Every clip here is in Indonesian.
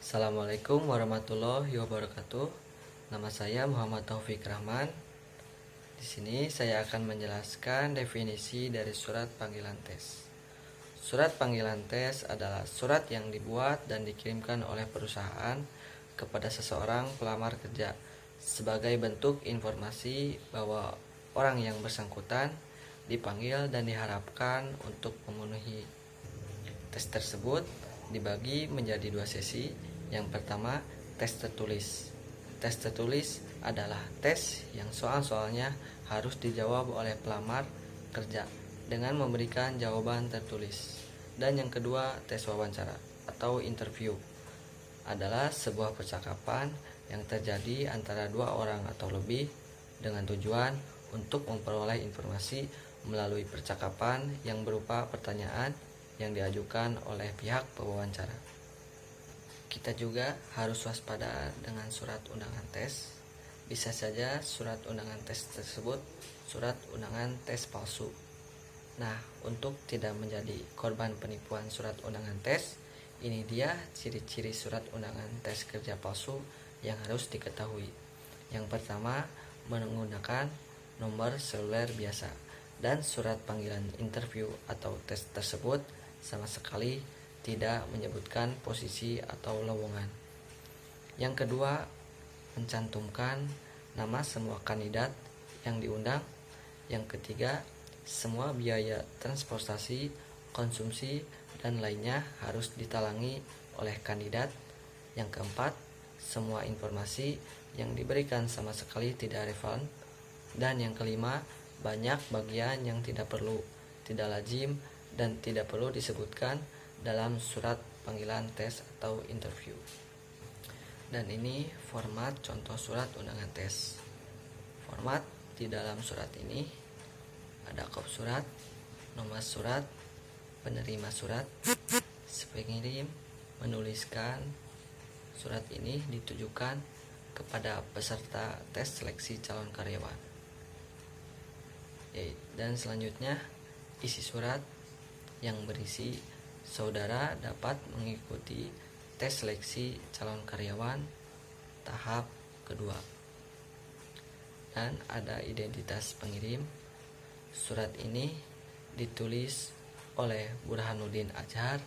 Assalamualaikum warahmatullahi wabarakatuh. Nama saya Muhammad Taufik Rahman. Di sini saya akan menjelaskan definisi dari surat panggilan tes. Surat panggilan tes adalah surat yang dibuat dan dikirimkan oleh perusahaan kepada seseorang pelamar kerja sebagai bentuk informasi bahwa orang yang bersangkutan dipanggil dan diharapkan untuk memenuhi tes tersebut. Dibagi menjadi dua sesi. Yang pertama, tes tertulis. Tes tertulis adalah tes yang soal-soalnya harus dijawab oleh pelamar kerja dengan memberikan jawaban tertulis. Dan yang kedua, tes wawancara atau interview adalah sebuah percakapan yang terjadi antara dua orang atau lebih dengan tujuan untuk memperoleh informasi melalui percakapan yang berupa pertanyaan yang diajukan oleh pihak pewawancara. Kita juga harus waspada dengan surat undangan tes. Bisa saja surat undangan tes tersebut surat undangan tes palsu. Nah, untuk tidak menjadi korban penipuan surat undangan tes, ini dia ciri-ciri surat undangan tes kerja palsu yang harus diketahui. Yang pertama, menggunakan nomor seluler biasa, dan surat panggilan interview atau tes tersebut sama sekali tidak menyebutkan posisi atau lowongan. Yang kedua, mencantumkan nama semua kandidat yang diundang. Yang ketiga, semua biaya transportasi, konsumsi, dan lainnya harus ditalangi oleh kandidat. Yang keempat, semua informasi yang diberikan sama sekali tidak relevan. Dan yang kelima, banyak bagian yang tidak perlu, tidak lazim, dan tidak perlu disebutkan dalam surat panggilan tes atau interview. Dan ini format contoh surat undangan tes. Format di dalam surat ini ada kop surat, nomor surat, penerima surat. Si pengirim menuliskan surat ini ditujukan kepada peserta tes seleksi calon karyawan. Dan selanjutnya isi surat yang berisi saudara dapat mengikuti tes seleksi calon karyawan tahap kedua. Dan ada identitas pengirim. Surat ini ditulis oleh Burhanuddin Azhar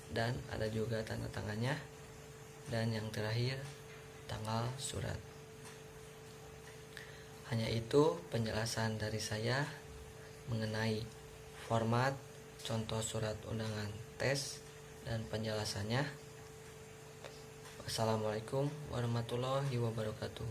dan ada juga tanda tangannya. Dan yang terakhir, tanggal surat. Hanya itu penjelasan dari saya mengenai format contoh surat undangan tes dan penjelasannya. Wassalamualaikum warahmatullahi wabarakatuh.